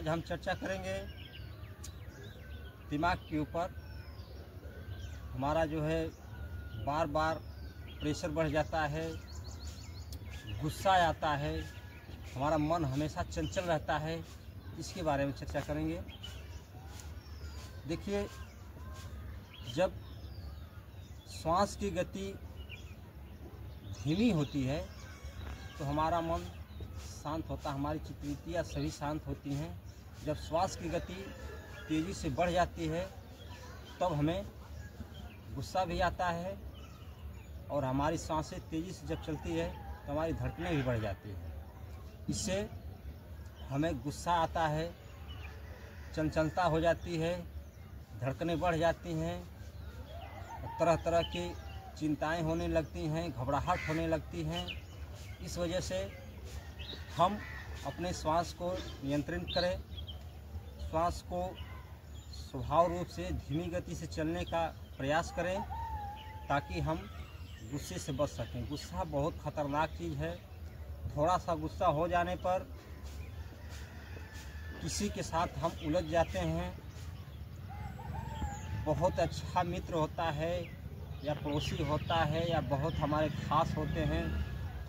आज हम चर्चा करेंगे दिमाग के ऊपर। हमारा जो है बार बार प्रेशर बढ़ जाता है, गुस्सा आता है, हमारा मन हमेशा चंचल रहता है, इसके बारे में चर्चा करेंगे। देखिए, जब श्वास की गति धीमी होती है तो हमारा मन शांत होता है, हमारी चित्तवृत्तियाँ सभी शांत होती हैं। जब श्वास की गति तेज़ी से बढ़ जाती है तब हमें गुस्सा भी आता है और हमारी सांसें तेज़ी से जब चलती है तो हमारी धड़कनें भी बढ़ जाती हैं। इससे हमें गुस्सा आता है, चंचलता हो जाती है, धड़कनें बढ़ जाती हैं, तरह तरह की चिंताएं होने लगती हैं, घबराहट होने लगती हैं। इस वजह से हम अपने श्वास को नियंत्रित करें, श्वास को स्वभाव रूप से धीमी गति से चलने का प्रयास करें ताकि हम गुस्से से बच सकें। गुस्सा बहुत ख़तरनाक चीज़ है। थोड़ा सा गुस्सा हो जाने पर किसी के साथ हम उलझ जाते हैं, बहुत अच्छा मित्र होता है या पड़ोसी होता है या बहुत हमारे खास होते हैं,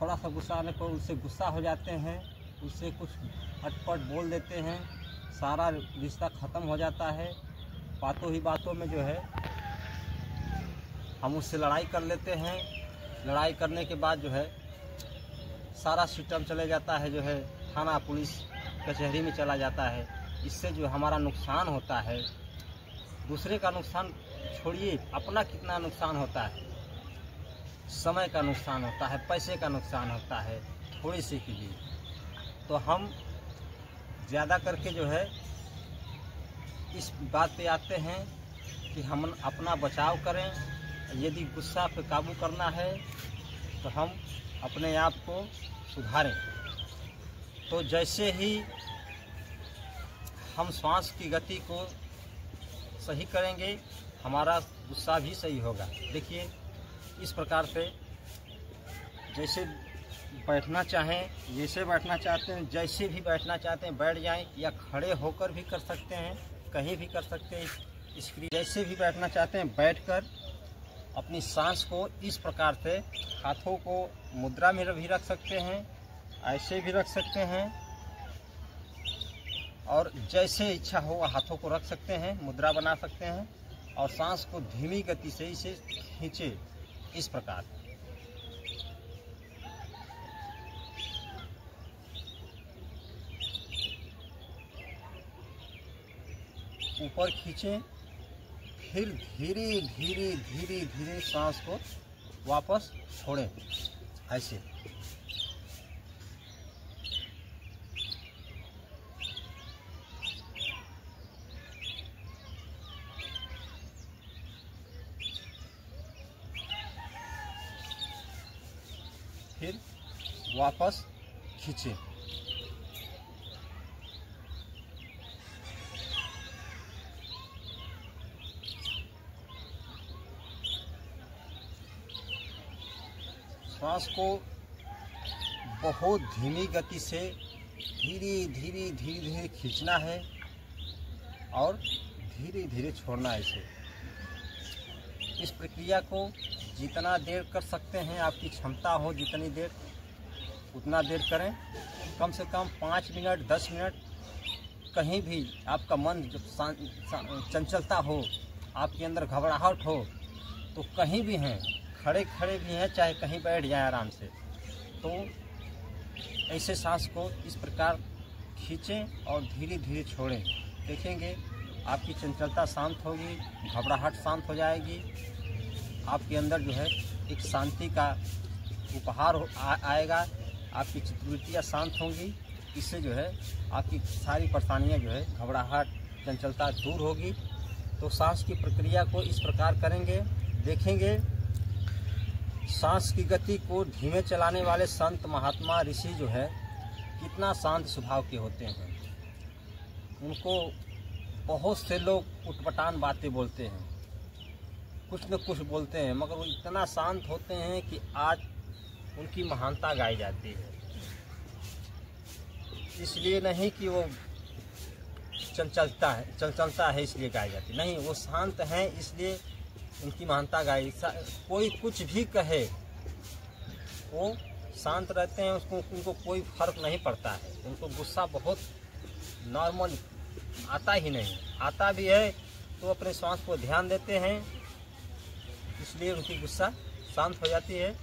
थोड़ा सा गुस्सा आने पर उससे गुस्सा हो जाते हैं, उससे कुछ अटपट बोल देते हैं, सारा रिश्ता ख़त्म हो जाता है। बातों ही बातों में जो है हम उससे लड़ाई कर लेते हैं। लड़ाई करने के बाद जो है सारा सिस्टम चले जाता है, जो है थाना पुलिस कचहरी में चला जाता है। इससे जो हमारा नुकसान होता है, दूसरे का नुकसान छोड़िए, अपना कितना नुकसान होता है। समय का नुकसान होता है, पैसे का नुकसान होता है, थोड़ी सी के लिए। तो हम ज़्यादा करके जो है इस बात पे आते हैं कि हम अपना बचाव करें। यदि गुस्सा पे काबू करना है तो हम अपने आप को सुधारें। तो जैसे ही हम श्वास की गति को सही करेंगे, हमारा गुस्सा भी सही होगा। देखिए, इस प्रकार से जैसे बैठना चाहें, जैसे बैठना चाहते हैं, जैसे भी बैठना चाहते हैं बैठ जाएं, या खड़े होकर भी कर सकते हैं, कहीं भी कर सकते हैं। इसके जैसे भी बैठना चाहते हैं बैठकर अपनी सांस को इस प्रकार से हाथों को मुद्रा में भी रख सकते हैं, ऐसे भी रख सकते हैं, और जैसे इच्छा हो हाथों को रख सकते हैं, मुद्रा बना सकते हैं और सांस को धीमी गति से इसे खींचे इस प्रकार। ऊपर खींचें, फिर धीरे धीरे धीरे धीरे सांस को वापस छोड़ें, ऐसे। फिर वापस खींचें। श्वास को बहुत धीमी गति से धीरे धीरे धीरे धीरे खींचना है और धीरे धीरे छोड़ना है इसे। इस प्रक्रिया को जितना देर कर सकते हैं, आपकी क्षमता हो जितनी देर उतना देर करें। कम से कम 5 मिनट 10 मिनट। कहीं भी आपका मन जब चंचलता हो, आपके अंदर घबराहट हो, तो कहीं भी हैं, खड़े खड़े भी हैं, चाहे कहीं बैठ जाएं आराम से, तो ऐसे सांस को इस प्रकार खींचें और धीरे धीरे छोड़ें। देखेंगे आपकी चंचलता शांत होगी, घबराहट शांत हो जाएगी, आपके अंदर जो है एक शांति का उपहार आएगा, आपकी चित्तवृत्तियाँ शांत होंगी। इससे जो है आपकी सारी परेशानियाँ जो है, घबराहट, चंचलता दूर होगी। तो सांस की प्रक्रिया को इस प्रकार करेंगे, देखेंगे सांस की गति को धीमे चलाने वाले संत, महात्मा, ऋषि जो है कितना शांत स्वभाव के होते हैं। उनको बहुत से लोग उटपटांग बातें बोलते हैं, कुछ न कुछ बोलते हैं, मगर वो इतना शांत होते हैं कि आज उनकी महानता गाई जाती है। इसलिए नहीं कि वो चंचलता है इसलिए गाई जाती नहीं। वो शांत हैं इसलिए उनकी महानता गाई। कोई कुछ भी कहे वो शांत रहते हैं, उनको कोई फर्क नहीं पड़ता है। उनको गुस्सा बहुत नॉर्मल आता ही नहीं, आता भी है तो अपने श्वास को ध्यान देते हैं, इसलिए उनकी गुस्सा शांत हो जाती है।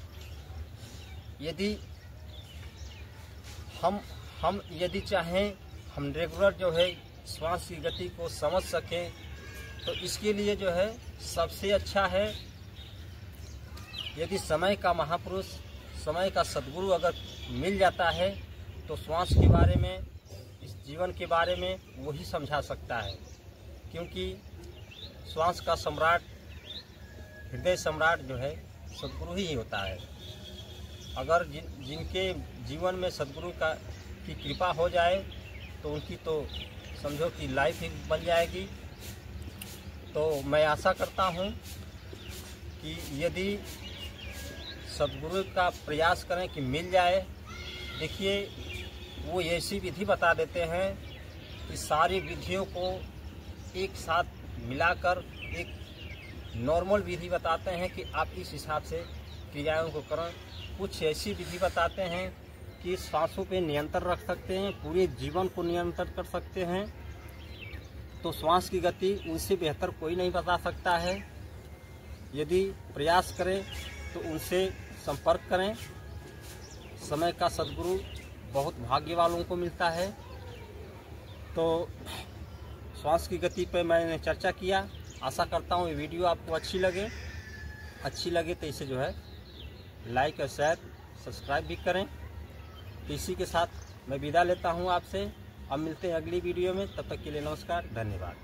यदि हम यदि चाहें हम रेगुलर जो है श्वास की गति को समझ सकें तो इसके लिए जो है सबसे अच्छा है यदि समय का महापुरुष, समय का सद्गुरु अगर मिल जाता है तो श्वास के बारे में, इस जीवन के बारे में वही समझा सकता है। क्योंकि श्वास का सम्राट, हृदय सम्राट जो है सद्गुरु ही होता है। अगर जिनके जीवन में सद्गुरु की कृपा हो जाए तो उनकी तो समझो कि लाइफ ही बन जाएगी। तो मैं आशा करता हूँ कि यदि सद्गुरु का प्रयास करें कि मिल जाए। देखिए वो ऐसी विधि बता देते हैं कि सारी विधियों को एक साथ मिलाकर एक नॉर्मल विधि बताते हैं कि आप इस हिसाब से क्रियाओं को करें। कुछ ऐसी विधि बताते हैं कि सांसों पे नियंत्रण रख सकते हैं, पूरे जीवन को नियंत्रण कर सकते हैं। तो श्वास की गति उनसे बेहतर कोई नहीं बता सकता है। यदि प्रयास करें तो उनसे संपर्क करें। समय का सद्गुरु बहुत भाग्य वालों को मिलता है। तो श्वास की गति पर मैंने चर्चा किया। आशा करता हूँ ये वीडियो आपको अच्छी लगे तो इसे जो है लाइक और शेयर सब्सक्राइब भी करें। तो इसी के साथ मैं विदा लेता हूँ आपसे। अब मिलते हैं अगली वीडियो में, तब तक के लिए नमस्कार, धन्यवाद।